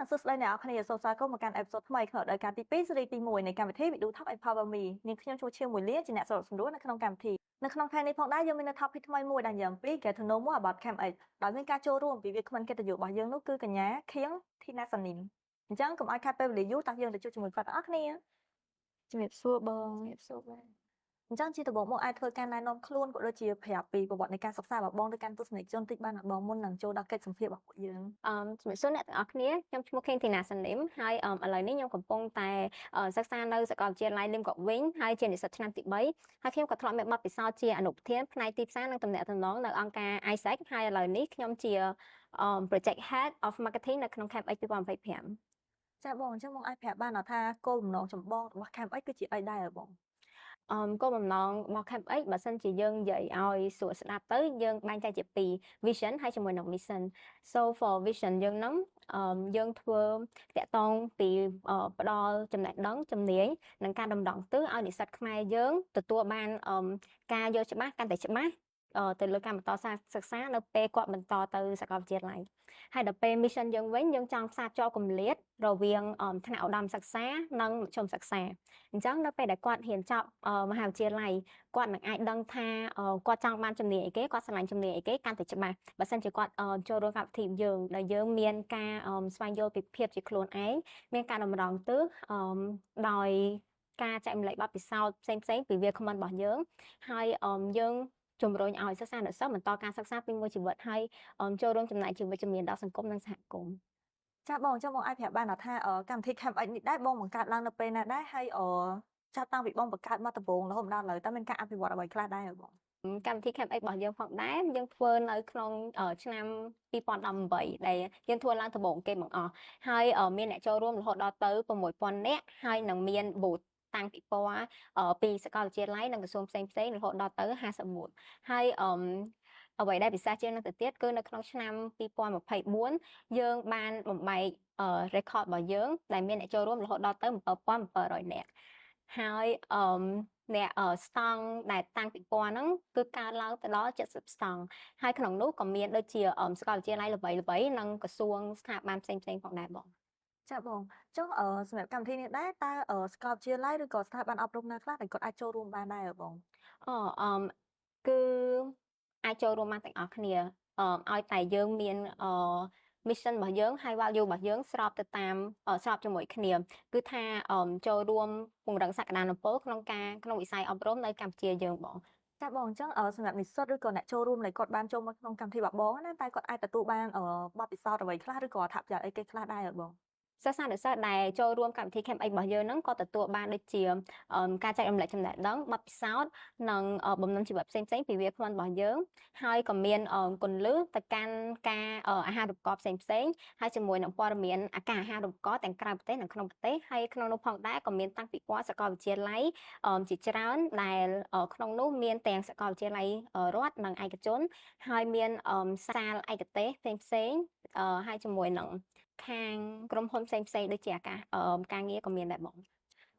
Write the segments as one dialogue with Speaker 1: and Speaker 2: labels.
Speaker 1: នឹងសួស្តីអ្នកនរគ្នាសូមស្វាគមន៍មកកាន់អេពីសូតថ្មីក្នុងរដូវកាលទី2ស៊េរីទី1នៃកម្មវិធី We Do Top Empower Me នាងខ្ញុំឈ្មោះឈៀងមួយលាជាអ្នកសម្របសម្រួលនៅក្នុងកម្មវិធីនៅក្នុងថ្ងៃនេះផងដែរយើងមាននៅ topic ថ្មីមួយដែលយើងពី Get to know more about Camp X ដោយមានការចូលរួមពីវាគ្មិនកិត្តិយសរបស់យើងនោះគឺកញ្ញាខៀងធីណាសានីមអញ្ចឹងកុំឲ្យខាតពេលវេលាយូរតោះយើងទៅជួបជាមួយគាត់ទាំងអស់គ្នាជំរាបសួរបងជំរាបសួរបងអញ្ចឹងជាដំបូងមកអាចធ្វើការណែនាំខ្លួនក៏ដូចជាប្រាប់ពីប្រវត្តិនៃការសិក្សារបស់បងទៅកាន់ទស្សនិកជនតិចបានបងមុននឹងចូលដល់កិច្ចសម្ភាសន៍របស់ពួកយើង
Speaker 2: ជំរាបសួរអ្នកទាំងអស់គ្នាខ្ញុំឈ្មោះខេងធីណាសានីមហើយឥឡូវនេះខ្ញុំកំពុងតែសិក្សានៅសាកលវិទ្យាល័យលឹមកក់វិញហើយជានិស្សិតឆ្នាំទី3ហើយខ្ញុំក៏ធ្លាប់មានបទពិសោធន៍ជាអនុប្រធានផ្នែកទីផ្សារនិងទំនាក់ទំនងនៅអង្គការ ISEC ហើយឥឡូវនេះខ្ញុំជា Project Head of Marketing នៅក្នុង Camp X 2025
Speaker 1: ចាបងអញ្ចឹងបងអាចប្រាប់បានថាគោលបំណងចម្បងរបស់ Camp X គឺជាអីដែរបង
Speaker 2: គោលបំណងរបស់ Camp X បើសិនជាយើងនិយាយឲ្យស្រួលស្ដាប់ទៅយើងបែងចែកជា2 vision ហើយជាមួយនឹង mission so for vision យើងនឹងយើងធ្វើតាក់ទងពីផ្ដល់ចំណេះដឹងជំនាញនិងការដំណងទិសឲ្យនិស្សិតខ្មែរយើងទទួលបានការយល់ច្បាស់កាន់តែច្បាស់ទៅលើការបន្តសិក្សានៅពេលគាត់បន្តទៅសាកលវិទ្យាល័យហើយដល់ពេល mission យើងវិញយើងចង់ផ្សារភ្ជាប់គម្លាតរវាងថ្នាក់ឧត្តមសិក្សានិងមធ្យមសិក្សាអញ្ចឹងនៅពេលដែលគាត់រៀនចប់មហាវិទ្យាល័យគាត់នឹងអាចដឹងថាគាត់ចង់បានជំនាញអីគេគាត់ស្រឡាញ់ជំនាញអីគេកាន់តែច្បាស់បើសិនជាគាត់ចូលរួមកម្មវិធីយើងដែលយើងមានការស្វែងយល់ពីភាពជាខ្លួនឯងមានការតម្រង់ទិសដោយការចែកម្លែកបទពិសោធន៍ផ្សេងៗពីវាគ្មិនរបស់យើងហើយយើងជំរុញឲ្យសិស្សានុសិស្សបន្តការសិក្សាពេញមួយជីវិតហើយចូលរួមចំណែកជាវិជ្ជមានដល់សង្គមនិងសហគមន៍
Speaker 1: ចាបងចុះបងអាចប្រាប់បានថាកម្មវិធី Camp X នេះដែរបងបង្កើតឡើងនៅពេលណាដែរហើយចាប់តាំងពីបងបង្កើតមកដំបូងរហូតដល់ឥឡូវតើមានការអភិវឌ្ឍអ្វីខ្លះដែរបង
Speaker 2: កម្មវិធី Camp X របស់យើងផងដែរយើងធ្វើនៅក្នុងឆ្នាំ2018ដែលយើងធ្វើឡើងដំបូងគេបង្អស់ហើយមានអ្នកចូលរួមរហូតដល់ទៅ6000នាក់ហើយនឹងមាន booth តាំងពីពណ៌ពីសាកលវិទ្យាល័យនិងក្រសួងផ្សេងៗរហូតដល់ទៅ51ហើយអ្វីដែលពិសេសជាងនេះទៅទៀតគឺនៅក្នុងឆ្នាំ2024យើងបានបំបែកrecord របស់យើងដែលមានអ្នកចូលរួមរហូតដល់ទៅ7700នាក់ហើយអ្នកស្តង់ដែលតាំងពីពណ៌ហ្នឹងគឺកើនឡើងទៅដល់70ស្តង់ហើយក្នុងនោះក៏មានដូចជាសាកលវិទ្យាល័យល្បីៗនិងក្រសួងស្ថាប័នផ្សេងៗផងដែរបង
Speaker 1: ចាបងចុះសម្រាប់កម្មវិធីនេះដែរតើសាកលវិទ្យាល័យឬក៏ស្ថាប័នអប់រំណាខ្លះដែលគាត់អាចចូលរួមបានដែរបង
Speaker 2: គឺអាចចូលរួមបានទាំងអស់គ្នាឲ្យតែយើងមានmission របស់យើងហើយ value របស់យើងស្របទៅតាមស្របជាមួយគ្នាគឺថាចូលរួមពង្រឹងសក្តានុពលក្នុងវិស័យអប់រំនៅកម្ពុជាយើងបង
Speaker 1: ចាបងអញ្ចឹងសម្រាប់និស្សិតឬក៏អ្នកចូលរួមដែលគាត់បានចូលមកក្នុងកម្មវិធីរបស់បងណាតែគាត់អាចទទួលបានបទពិសោធន៍អ្វីខ្លះឬក៏អត្ថប្រយោជន៍អីគេខ្លះដែរបង
Speaker 2: សិស្សានុសិស្សដែលចូលរួមកម្មវិធី Camp X របស់យើងហ្នឹងក៏ទទួលបានដូចជាការចែករំលែកចំណេះដឹងបទពិសោធន៍និងបំណិនជីវិតផ្សេងៗពីវាគ្មិនរបស់យើងហើយក៏មានគន្លឹះទៅកាន់ការអាហារូបករណ៍ផ្សេងៗហើយជាមួយនឹងព័ត៌មានអាការអាហារូបករណ៍ទាំងក្រៅប្រទេសនិងក្នុងប្រទេសហើយក្នុងនោះផងដែរក៏មានតាំងពីព័ត៌សាកលវិទ្យាល័យជាច្រើនដែលក្នុងនោះមានទាំងសាកលវិទ្យាល័យរដ្ឋនិងឯកជនហើយមានសាលឯកទេសផ្សេងៗហើយជាមួយនឹងខាងក្រុមហ៊ុនផ្សេងៗដូចជាការងារក៏មានដែរបង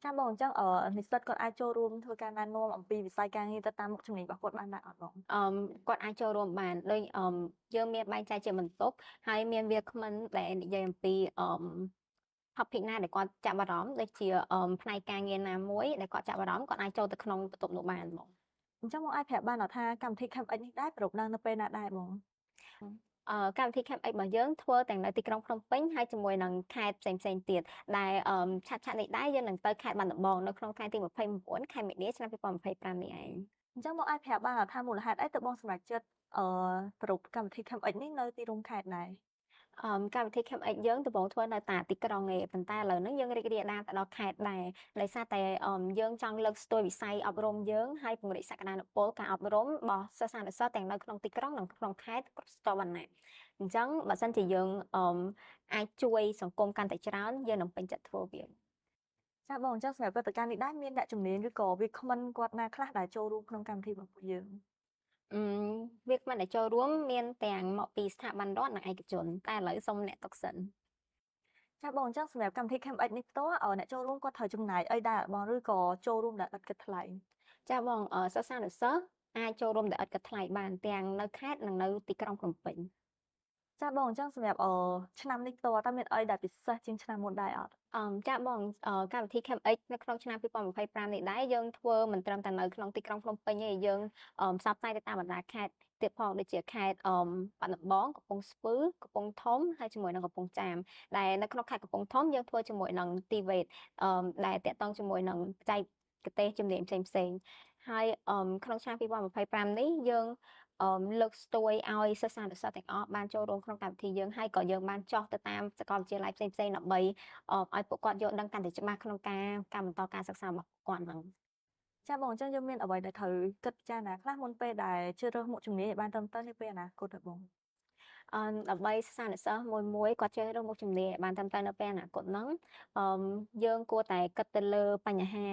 Speaker 1: ចាបងអញ្ចឹងនិស្សិតគាត់អាចចូលរួមធ្វើការណែនាំអំពីវិស័យការងារទៅតាមមុខជំនាញរបស់គាត់បានដែរអត់បង
Speaker 2: គាត់អាចចូលរួមបានដូចយើងមានបែងចែកជាបន្ទប់ហើយមានវាគ្មិនដែលនិយាយអំពី topic ណាដែលគាត់ចាប់អារម្មណ៍ដូចជាផ្នែកការងារណាមួយដែលគាត់ចាប់អារម្មណ៍គាត់អាចចូលទៅក្នុងបន្ទប់នោះបានបង
Speaker 1: អញ្ចឹងបងអាចប្រាប់បានថាកម្មវិធី Camp X នេះដែរប្រកឡើងនៅពេលណាដែរបង
Speaker 2: កម្មវិធី Camp X របស់យើងធ្វើទាំងនៅទីក្រុងភ្នំពេញហើយជាមួយនឹងខេត្តផ្សេងៗទៀតដែលឆាត់នេះដែរយើងនឹងទៅខេត្តបាត់ដំបងនៅក្នុងថ្ងៃទី29ខែមីនាឆ្នាំ2025នេះឯង
Speaker 1: អញ្ចឹងបងអាចប្រាប់បានថាមូលហេតុអីទៅបងសម្រេចចិត្តប្រពកម្មវិធី Camp X នេះនៅទីក្រុងខេត្តដែរ
Speaker 2: កម្មវិធី Camp X យើងដំបូងធ្វើនៅតាទីក្រុងឯងប៉ុន្តែឥឡូវហ្នឹងយើងរីករាលដាលទៅដល់ខេត្តដែរដោយសារតែយើងចង់លើកស្ទួយវិស័យអប់រំយើងហើយពង្រីកសក្តានុពលការអប់រំរបស់សិស្សានុសិស្សទាំងនៅក្នុងទីក្រុងនិងក្នុងខេត្តគ្រប់ស្ទវណ្ណៈអញ្ចឹងបើសិនជាយើងអាចជួយសង្គមកាន់តែច្រើនយើងនឹងពេញចិត្តធ្វើវា
Speaker 1: ចាបងអញ្ចឹងសម្រាប់ព្រឹត្តិការណ៍នេះដែរមានអ្នកជំនាញឬក៏វាគ្មិនគាត់ណាខ្លះដែលចូលរួមក្នុងកម្មវិធីរបស់ពួកយើង
Speaker 2: វាគ្មិនដែលចូលរួមមានទាំងមកពីស្ថាប័នរដ្ឋនិងឯកជនតែឥឡូវសូមអ្នកទុកសិន
Speaker 1: ចាបងអញ្ចឹងសម្រាប់កម្មវិធី Camp X នេះផ្ទាល់អ្នកចូលរួមគាត់ត្រូវចំណាយអីដែរបងឬក៏ចូលរួមដែលឥតគិតថ្លៃ
Speaker 2: ចាបងសិស្សានុសិស្សអាចចូលរួមដែលឥតគិតថ្លៃបានទាំងនៅខេត្តនិងនៅទីក្រុងភ្នំពេញ
Speaker 1: ច ចាបងអញ្ចឹងសម្រាប់ឆ្នាំនេះផ្ទាល់តើមានអីដែលពិសេសជាងឆ្នាំមុនដែរអត់?
Speaker 2: ចាបងកម្មវិធី Camp X នៅក្នុងឆ្នាំ2025នេះដែរយើងធ្វើមិនត្រឹមតែនៅក្នុងទីក្រុងភ្នំពេញទេយើងផ្សព្វផ្សាយទៅតាមបណ្ដាខេត្តទៀតផងដូចជាខេត្តបាត់ដំបងកំពង់ស្ពឺកំពង់ធំហើយជាមួយនឹងកំពង់ចាមដែលនៅក្នុងខេត្តកំពង់ធំយើងធ្វើជាមួយនឹង TVET ដែលតាក់ទងជាមួយនឹងបច្ចេកទេសជំនាញផ្សេងៗហើយក្នុងឆ្នាំ2025នេះយើងលើកស្ទួយឲ្យសិស្សានុសិស្សទាំងអស់បានចូលរួមក្នុងកម្មវិធីយើងហើយក៏យើងបានចុះទៅតាមសាកលវិទ្យាល័យផ្សេងៗដើម្បីឲ្យពួកគាត់យល់ដឹងកាន់តែច្បាស់ក្នុងការបន្តការសិក្សារបស់ពួកគាត់ហ្នឹង
Speaker 1: ចាបងអញ្ចឹងយើងមានអ្វីដែលត្រូវគិតពិចារណាខ្លះមុនពេលដែលជ្រើសរើសមុខជំនាញឲ្យបានត្រឹមត្រូវនាពេលអនាគតហ៎បង?
Speaker 2: ដើម្បីសិស្សានុសិស្សមួយគាត់ជ្រើសរើសមុខជំនាញឲ្យបានត្រឹមត្រូវនៅពេលអនាគតហ្នឹងយើងគួរតែគិតទៅលើបញ្ហា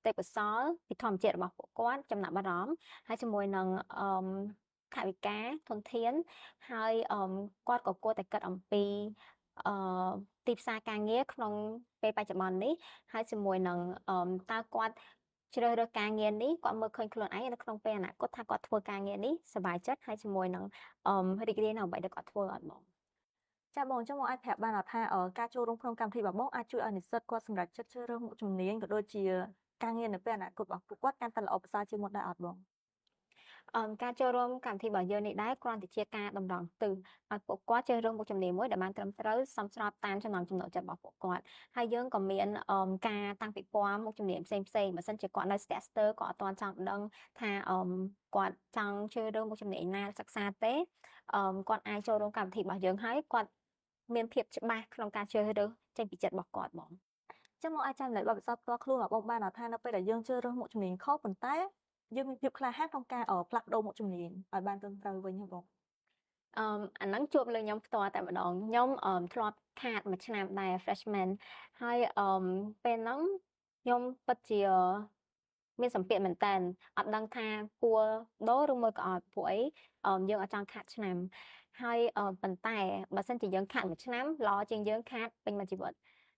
Speaker 2: ទេពកោសល្យពីធម្មជាតិរបស់ពួកគាត់ចំណាប់អារម្មណ៍ហើយជាមួយនឹងថវិកាធនធានហើយគាត់ក៏គួរតែគិតអំពីទីផ្សារការងារក្នុងពេលបច្ចុប្បន្ននេះហើយជាមួយនឹងតើគាត់ជ្រើសរើសការងារនេះគាត់មើលឃើញខ្លួនឯងនៅក្នុងពេលអនាគតថាគាត់ធ្វើការងារនេះសប្បាយចិត្តហើយជាមួយនឹងរីករាយនៅអ្វីដែលគាត់ធ្វើអត់បង
Speaker 1: ចាបងអញ្ចឹងបងអាចប្រាប់បានអត់ថាការចូលរួមក្នុងកម្មវិធីរបស់បងអាចជួយឲ្យនិស្សិតគាត់សម្រេចចិត្តជ្រើសរើសមុខជំនាញក៏ដូចជាការងារនៅពេលអនាគតរបស់ពួកគាត់កាន់តែល្អប្រសើរជាងមុនដែរអត់បង?
Speaker 2: ការចូលរួមកម្មវិធីរបស់យើងនេះដែរគ្រាន់តែជាការតម្រង់ទិសឲ្យពួកគាត់ជ្រើសរើសមុខជំនាញមួយដែលបានត្រឹមត្រូវសមស្របតាមចំណង់ចំណូលចិត្តរបស់ពួកគាត់ហើយយើងក៏មានការតាំងពិព័រណ៍មុខជំនាញផ្សេងៗបើសិនជាគាត់នៅស្ទាក់ស្ទើរគាត់អត់ទាន់ចង់ដឹងថាគាត់ចង់ជ្រើសរើសមុខជំនាញណាសិក្សាទេគាត់អាចចូលរួមកម្មវិធីរបស់យើងហើយគាត់មានភាពច្បាស់ក្នុងការជ្រើសរើសចេញពីចិត្តរបស់គាត់បង
Speaker 1: ចឹងបងអាចចែករំលែកបទពិសោធន៍ផ្ទាល់ខ្លួនរបស់បងបានអត់ថានៅពេលដែលយើងជ្រើសរើសមុខជំនាញខុសប៉ុន្តែយើងមានភាពក្លាហានក្នុងការផ្លាស់ប្ដូរមុខជំនាញឲ្យបានត្រឹមត្រូវវិញហ៎បង?
Speaker 2: អាហ្នឹងជួបលើខ្ញុំផ្ទាល់តែម្ដងខ្ញុំធ្លាប់ខាតមួយឆ្នាំដែរ freshman ហើយពេលហ្នឹងខ្ញុំពិតជាមានសម្ពាធមែនតើអត់ដឹងថាគួរដូរឬមួយក៏អត់ព្រោះអីយើងអត់ចង់ខាតឆ្នាំហើយប៉ុន្តែបើសិនជាយើងខាតមួយឆ្នាំល្អជាងយើងខាតពេញមួយជីវិត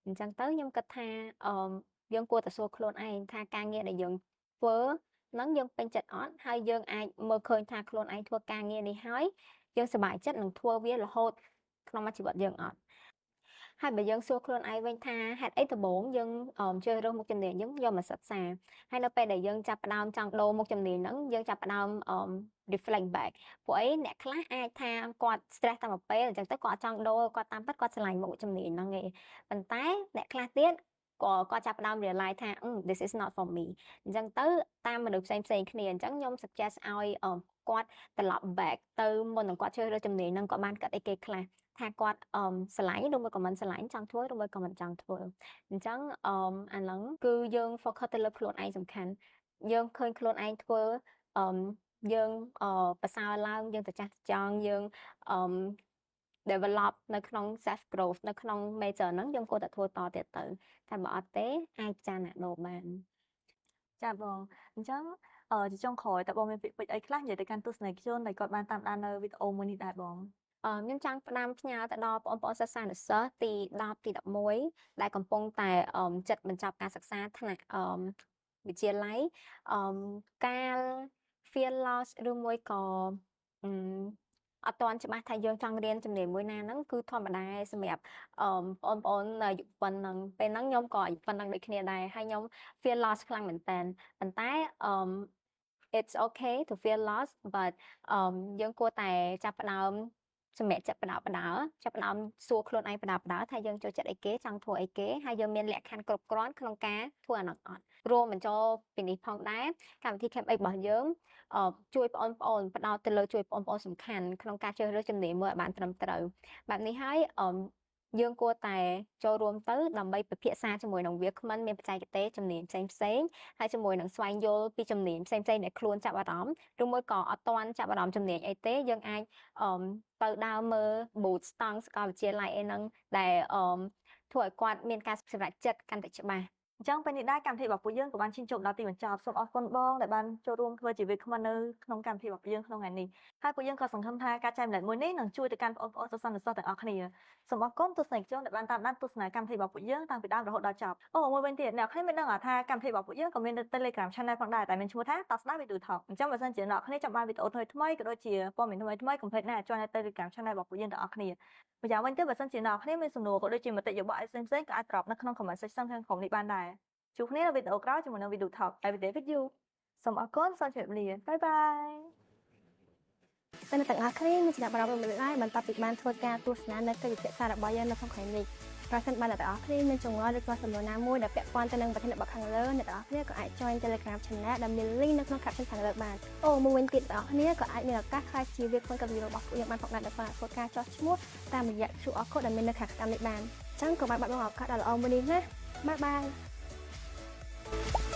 Speaker 2: អញ្ចឹងទៅខ្ញុំគិតថាយើងគួរតែសួរខ្លួនឯងថាការងារដែលយើងធ្វើហ្នឹងយើងពេញចិត្តអត់ហើយយើងអាចមើលឃើញថាខ្លួនឯងធ្វើការងារនេះហើយយើងសប្បាយចិត្តនឹងធ្វើវារហូតក្នុងមួយជីវិតយើងអត់ហើយបើយើងសួរខ្លួនឯងវិញថាហេតុអីដំបូងយើងជ្រើសរើសមុខជំនាញយើងយកមកសិក្សាហើយនៅពេលដែលយើងចាប់ផ្ដើមចង់ដូរមុខជំនាញហ្នឹងយើងចាប់ផ្ដើមreflect back ព្រោះអីអ្នកខ្លះអាចថាគាត់ stress តែមួយពេលអញ្ចឹងទៅគាត់អត់ចង់ដូរគាត់តាមពិតគាត់ឆ្លាញ់មុខជំនាញហ្នឹងឯងប៉ុន្តែអ្នកខ្លះទៀតគាត់ចាប់ផ្ដើម realize ថា this is not for me អញ្ចឹងទៅតាមមនុស្សផ្សេងៗគ្នាអញ្ចឹងខ្ញុំ suggest ឲ្យគាត់ត្រឡប់ back ទៅមុននឹងគាត់ជ្រើសរើសជំនាញហ្នឹងគាត់បានគិតអីគេខ្លះថាគាត់ស្រឡាញ់ឬមួយក៏មិនស្រឡាញ់ចង់ធ្វើឬមួយក៏មិនចង់ធ្វើអញ្ចឹងអាហ្នឹងគឺយើង focus ទៅលើខ្លួនឯងសំខាន់យើងឃើញខ្លួនឯងធ្វើយើងប្រសើរឡើងយើងទៅចាស់ចង់យើងdevelop នៅក្នុង self growth នៅក្នុង major ហ្នឹងយើងគួរតែធ្វើតទៀតទៅតែបើអត់ទេអាចពិចារណាដូរបាន
Speaker 1: ចាបងអញ្ចឹងជាចុងក្រោយតើបងមានពាក្យពេចន៍អីខ្លះនិយាយទៅកាន់ទស្សនិកជនដែលគាត់បានតាមដាននៅវីដេអូមួយនេះដែរបង?
Speaker 2: ខ្ញុំចង់ផ្ដាំផ្ញើទៅដល់បងប្អូនសិស្សានុសិស្សទី10ទី11ដែលកំពុងតែចិត្តបញ្ចប់ការសិក្សាថ្នាក់វិទ្យាល័យការ feel loss ឬមួយក៏អត់ទាន់ច្បាស់ថាយើងចង់រៀនជំនាញមួយណាហ្នឹងគឺធម្មតាសម្រាប់បងប្អូនអាយុប៉ុណ្ណឹងពេលហ្នឹងខ្ញុំក៏អាយុប៉ុណ្ណឹងដូចគ្នាដែរហើយខ្ញុំ feel loss ខ្លាំងមែនតើប៉ុន្តែit's okay to feel lost but យើងគួរតែចាប់ផ្ដើមសម្រេចចិត្តបដៅចាប់ផ្ដើមសួរខ្លួនឯងបដៅថាយើងចូលចិត្តអីគេចង់ធ្វើអីគេហើយយើងមានលក្ខខណ្ឌគ្រប់គ្រាន់ក្នុងការធ្វើអានោះអត់រួមបញ្ចូលពីនេះផងដែរកម្មវិធី Camp X របស់យើងជួយបងប្អូនផ្ដោតទៅលើជួយបងប្អូនសំខាន់ក្នុងការជ្រើសរើសជំនាញមួយឲ្យបានត្រឹមត្រូវបែបនេះហើយយើងគួរតែចូលរួមទៅដើម្បីពិភាក្សាជាមួយនឹងវាគ្មិនមានបច្ចេកទេសជំនាញផ្សេងហើយជាមួយនឹងស្វែងយល់ពីជំនាញផ្សេងដែលខ្លួនចាប់អារម្មណ៍ឬមួយក៏អត់ទាន់ចាប់អារម្មណ៍ជំនាញអីទេយើងអាចទៅដើរមើល booth ស្តង់សាកលវិទ្យាល័យអីហ្នឹងដែលធ្វើឲ្យគាត់មានការសម្រេចចិត្តកាន់តែច្បាស់
Speaker 1: ចឹងពេលនេះដែរកម្មវិធីរបស់ពួកយើងក៏បានឈានចូលដល់ទីបញ្ចប់សូមអរគុណបងដែលបានចូលរួមធ្វើជាវាគ្មិននៅក្នុងកម្មវិធីរបស់ពួកយើងក្នុងថ្ងៃនេះហើយពួកយើងក៏សង្ឃឹមថាការចែករំលែកមួយនេះនឹងជួយទៅកាន់បងប្អូនសិស្សនិស្សិតទាំងអស់គ្នាសូមអរគុណទស្សនិកជនដែលបានតាមដានទស្សនាកម្មវិធីរបស់ពួកយើងតាំងពីដើមរហូតដល់ចប់អូមួយវិញទៀតអ្នកគ្នាមានដឹងថាកម្មវិធីរបស់ពួកយើងក៏មាននៅ Telegram Channel ផងដែរតែមានឈ្មោះថាតស្ដា Video Talk អញ្ចឹងបើសិនជាអ្នកគ្នាចង់បានវីដេអូថ្មីៗក៏ដូចជាព័ត៌មានថ្មីៗកុំភ្លេចណាចូលនៅ Telegram Channel របស់ពួកយើងទាំងអស់គ្នាម្យ៉ាងវិញទៀតបើសិនជាអ្នកគ្នាមានសំណួរក៏ដូចជាមតិយោបល់អីផ្សេងៗក៏អាចប្រាប់នៅក្នុង comment section ខាងក្រោមនេះបានដែរជួបគ្នានៅវីដេអូក្រោយជាមួយនឹង Video Talk Everyday with you សូមអរគុណសូមជម្រាបលាបាយបាយ
Speaker 2: តែអ្នកទាំងអស់គ្នាមានចំណាប់អារម្មណ៍មិនដែរបន្ទាប់ពីបានធ្វើការទស្សនានៅកិច្ចពិភាក្សារបស់យើងនៅក្នុងថ្ងៃនេះប្រសិនបើអ្នកទាំងអស់គ្នាមានចម្ងល់ឬក៏សំណួរណាមួយដែលពាក់ព័ន្ធទៅនឹងប្រធានបទខាងលើអ្នកទាំងអស់គ្នាក៏អាច join Telegram Channel ដែលមាន link នៅក្នុង caption ខាងលើបានអូមួយវិញទៀតអ្នកទាំងអស់គ្នាក៏អាចមានឱកាសក្លាយជាវាគ្មិនកវីរបស់ពួកយើងបានផងដែរដោយសារធ្វើការចោះឈ្មោះតាមរយៈ QR code ដែលមាននៅខាងក្រោមនេះបានអញ្ចឹងក៏បានបាត់បង់ឱកាសដ៏ល្អមួយនេះណាបាយបាយ